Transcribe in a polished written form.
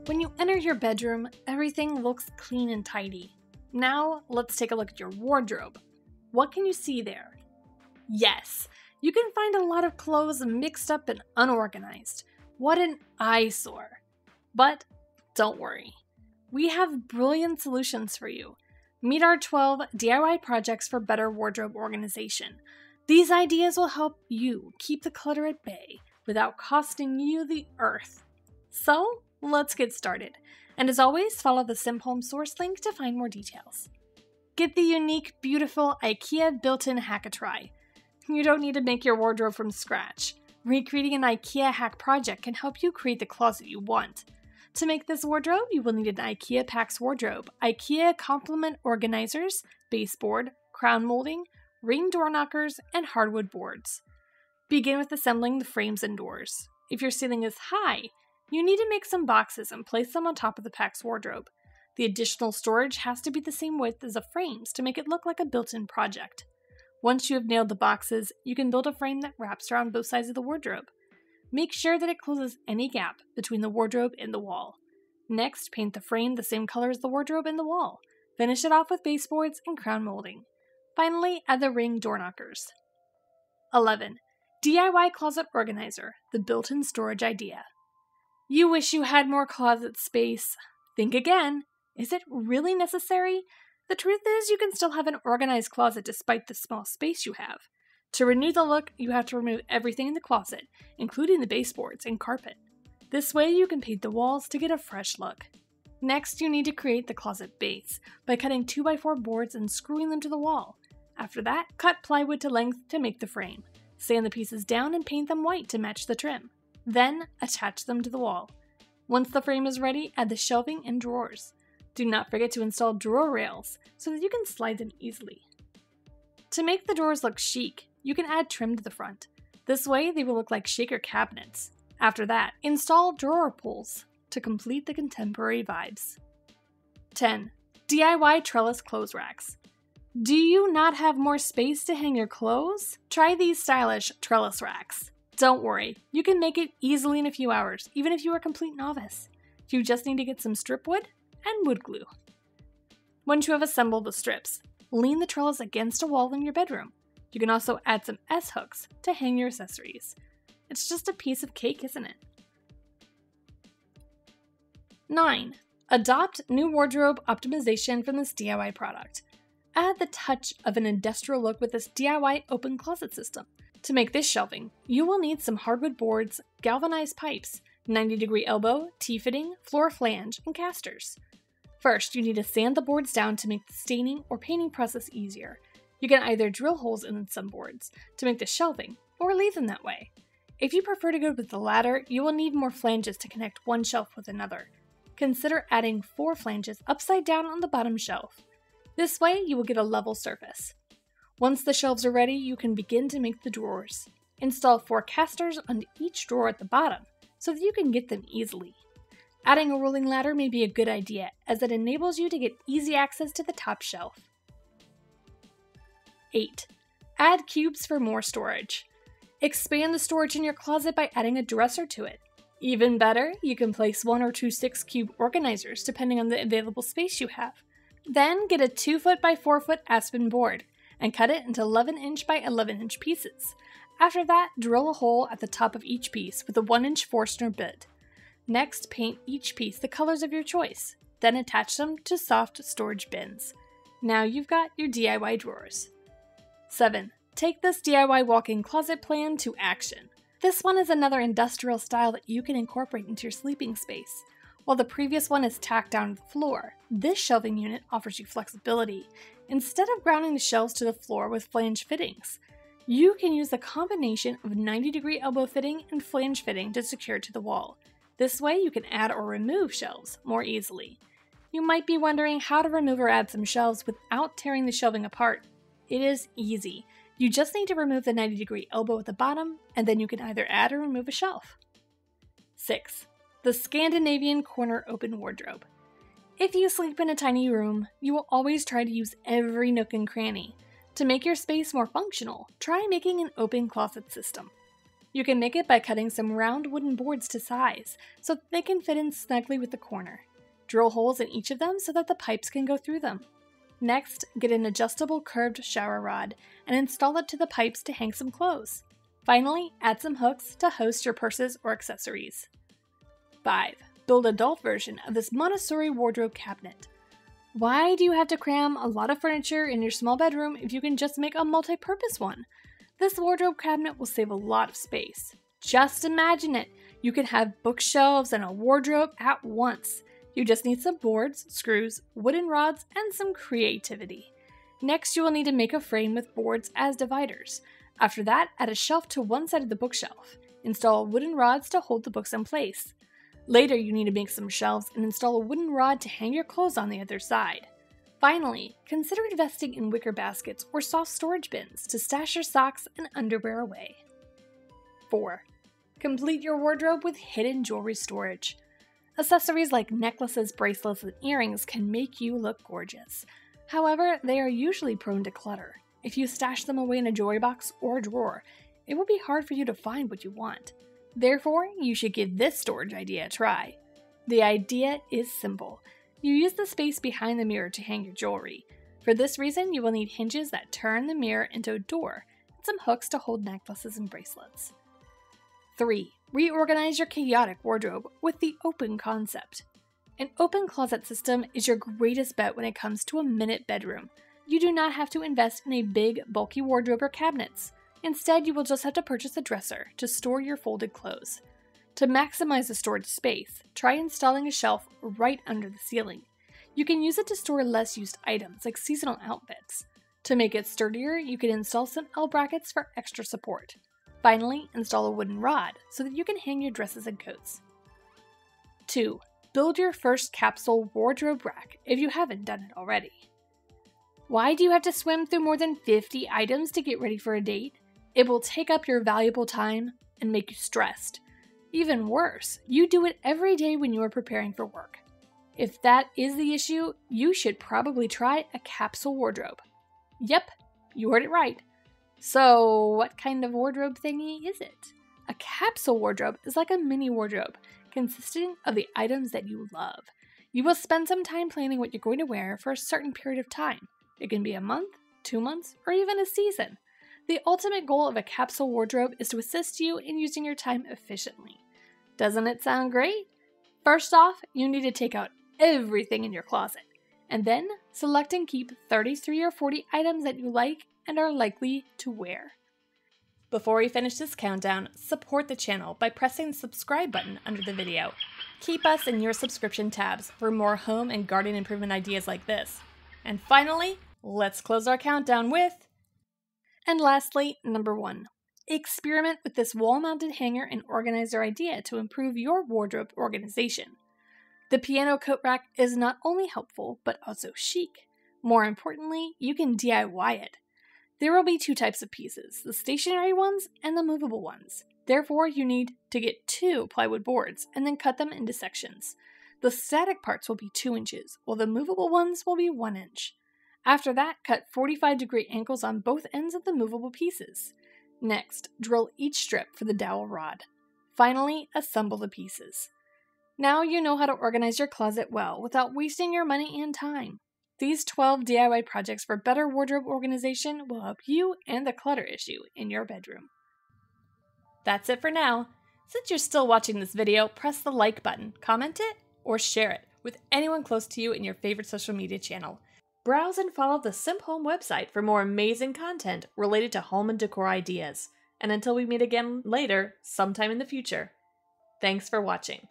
When you enter your bedroom, everything looks clean and tidy. Now, let's take a look at your wardrobe. What can you see there? Yes, you can find a lot of clothes mixed up and unorganized. What an eyesore. But don't worry. We have brilliant solutions for you. Meet our 12 DIY projects for better wardrobe organization. These ideas will help you keep the clutter at bay without costing you the earth. So, let's get started. And as always, follow the SimHome source link to find more details. Get the unique, beautiful IKEA built-in hack a try. You don't need to make your wardrobe from scratch. Recreating an IKEA hack project can help you create the closet you want. To make this wardrobe, you will need an IKEA PAX wardrobe, IKEA complement organizers, baseboard, crown molding, ring door knockers, and hardwood boards. Begin with assembling the frames and doors. If your ceiling is high, you need to make some boxes and place them on top of the PAX wardrobe. The additional storage has to be the same width as the frames to make it look like a built-in project. Once you have nailed the boxes, you can build a frame that wraps around both sides of the wardrobe. Make sure that it closes any gap between the wardrobe and the wall. Next, paint the frame the same color as the wardrobe and the wall. Finish it off with baseboards and crown molding. Finally, add the ring door knockers. 11. DIY Closet Organizer, the built-in storage idea. You wish you had more closet space. Think again. Is it really necessary? The truth is, you can still have an organized closet despite the small space you have. To renew the look, you have to remove everything in the closet, including the baseboards and carpet. This way, you can paint the walls to get a fresh look. Next, you need to create the closet base by cutting 2x4 boards and screwing them to the wall. After that, cut plywood to length to make the frame. Sand the pieces down and paint them white to match the trim. Then, attach them to the wall. Once the frame is ready, add the shelving and drawers. Do not forget to install drawer rails so that you can slide them easily. To make the drawers look chic, you can add trim to the front. This way, they will look like shaker cabinets. After that, install drawer pulls to complete the contemporary vibes. 10. DIY Trellis Clothes Racks. Do you not have more space to hang your clothes? Try these stylish trellis racks. Don't worry, you can make it easily in a few hours, even if you are a complete novice. You just need to get some strip wood and wood glue. Once you have assembled the strips, lean the trellis against a wall in your bedroom. You can also add some S-hooks to hang your accessories. It's just a piece of cake, isn't it? 9. Adopt new wardrobe optimization from this DIY product. Add the touch of an industrial look with this DIY open closet system. To make this shelving, you will need some hardwood boards, galvanized pipes, 90-degree elbow, T-fitting, floor flange, and casters. First, you need to sand the boards down to make the staining or painting process easier. You can either drill holes in some boards to make the shelving, or leave them that way. If you prefer to go with the latter, you will need more flanges to connect one shelf with another. Consider adding 4 flanges upside down on the bottom shelf. This way, you will get a level surface. Once the shelves are ready, you can begin to make the drawers. Install 4 casters on each drawer at the bottom so that you can get them easily. Adding a rolling ladder may be a good idea, as it enables you to get easy access to the top shelf. 8. Add cubes for more storage. Expand the storage in your closet by adding a dresser to it. Even better, you can place 1 or 2 6-cube organizers depending on the available space you have. Then get a 2-foot by 4-foot aspen board and cut it into 11-inch by 11-inch pieces. After that, drill a hole at the top of each piece with a 1-inch Forstner bit. Next, paint each piece the colors of your choice. Then attach them to soft storage bins. Now you've got your DIY drawers. 7. Take this DIY walk-in closet plan to action. This one is another industrial style that you can incorporate into your sleeping space. While the previous one is tacked down to the floor, this shelving unit offers you flexibility. Instead of grounding the shelves to the floor with flange fittings, you can use a combination of 90-degree elbow fitting and flange fitting to secure to the wall. This way you can add or remove shelves more easily. You might be wondering how to remove or add some shelves without tearing the shelving apart. It is easy. You just need to remove the 90-degree elbow at the bottom, and then you can either add or remove a shelf. 6. The Scandinavian Corner Open Wardrobe. If you sleep in a tiny room, you will always try to use every nook and cranny. To make your space more functional, try making an open closet system. You can make it by cutting some round wooden boards to size, so that they can fit in snugly with the corner. Drill holes in each of them so that the pipes can go through them. Next, get an adjustable curved shower rod and install it to the pipes to hang some clothes. Finally, add some hooks to host your purses or accessories. 5. Build an adult version of this Montessori wardrobe cabinet. Why do you have to cram a lot of furniture in your small bedroom if you can just make a multi-purpose one? This wardrobe cabinet will save a lot of space. Just imagine it! You can have bookshelves and a wardrobe at once. You just need some boards, screws, wooden rods, and some creativity. Next, you will need to make a frame with boards as dividers. After that, add a shelf to one side of the bookshelf. Install wooden rods to hold the books in place. Later, you need to make some shelves and install a wooden rod to hang your clothes on the other side. Finally, consider investing in wicker baskets or soft storage bins to stash your socks and underwear away. 4. Complete your wardrobe with hidden jewelry storage. Accessories like necklaces, bracelets, and earrings can make you look gorgeous. However, they are usually prone to clutter. If you stash them away in a jewelry box or a drawer, it will be hard for you to find what you want. Therefore, you should give this storage idea a try. The idea is simple. You use the space behind the mirror to hang your jewelry. For this reason, you will need hinges that turn the mirror into a door and some hooks to hold necklaces and bracelets. 3. Reorganize your chaotic wardrobe with the open concept. An open closet system is your greatest bet when it comes to a minute bedroom. You do not have to invest in a big, bulky wardrobe or cabinets. Instead, you will just have to purchase a dresser to store your folded clothes. To maximize the storage space, try installing a shelf right under the ceiling. You can use it to store less used items like seasonal outfits. To make it sturdier, you can install some L brackets for extra support. Finally, install a wooden rod so that you can hang your dresses and coats. 2. Build your first capsule wardrobe rack if you haven't done it already. Why do you have to swim through more than 50 items to get ready for a date? It will take up your valuable time and make you stressed. Even worse, you do it every day when you are preparing for work. If that is the issue, you should probably try a capsule wardrobe. Yep, you heard it right. So, what kind of wardrobe thingy is it? A capsule wardrobe is like a mini wardrobe, consisting of the items that you love. You will spend some time planning what you're going to wear for a certain period of time. It can be a month, 2 months, or even a season. The ultimate goal of a capsule wardrobe is to assist you in using your time efficiently. Doesn't it sound great? First off, you need to take out everything in your closet, and then select and keep 33 or 40 items that you like and are likely to wear. Before we finish this countdown, support the channel by pressing the subscribe button under the video. Keep us in your subscription tabs for more home and garden improvement ideas like this. And finally, let's close our countdown with... And lastly, number 1. Experiment with this wall-mounted hanger and organizer idea to improve your wardrobe organization. The piano coat rack is not only helpful, but also chic. More importantly, you can DIY it. There will be 2 types of pieces, the stationary ones and the movable ones. Therefore, you need to get 2 plywood boards and then cut them into sections. The static parts will be 2 inches, while the movable ones will be 1 inch. After that, cut 45-degree angles on both ends of the movable pieces. Next, drill each strip for the dowel rod. Finally, assemble the pieces. Now you know how to organize your closet well without wasting your money and time. These 12 DIY projects for better wardrobe organization will help you and the clutter issue in your bedroom. That's it for now. Since you're still watching this video, press the like button, comment it, or share it with anyone close to you in your favorite social media channel. Browse and follow the Simp Home website for more amazing content related to home and decor ideas. And until we meet again later, sometime in the future, thanks for watching.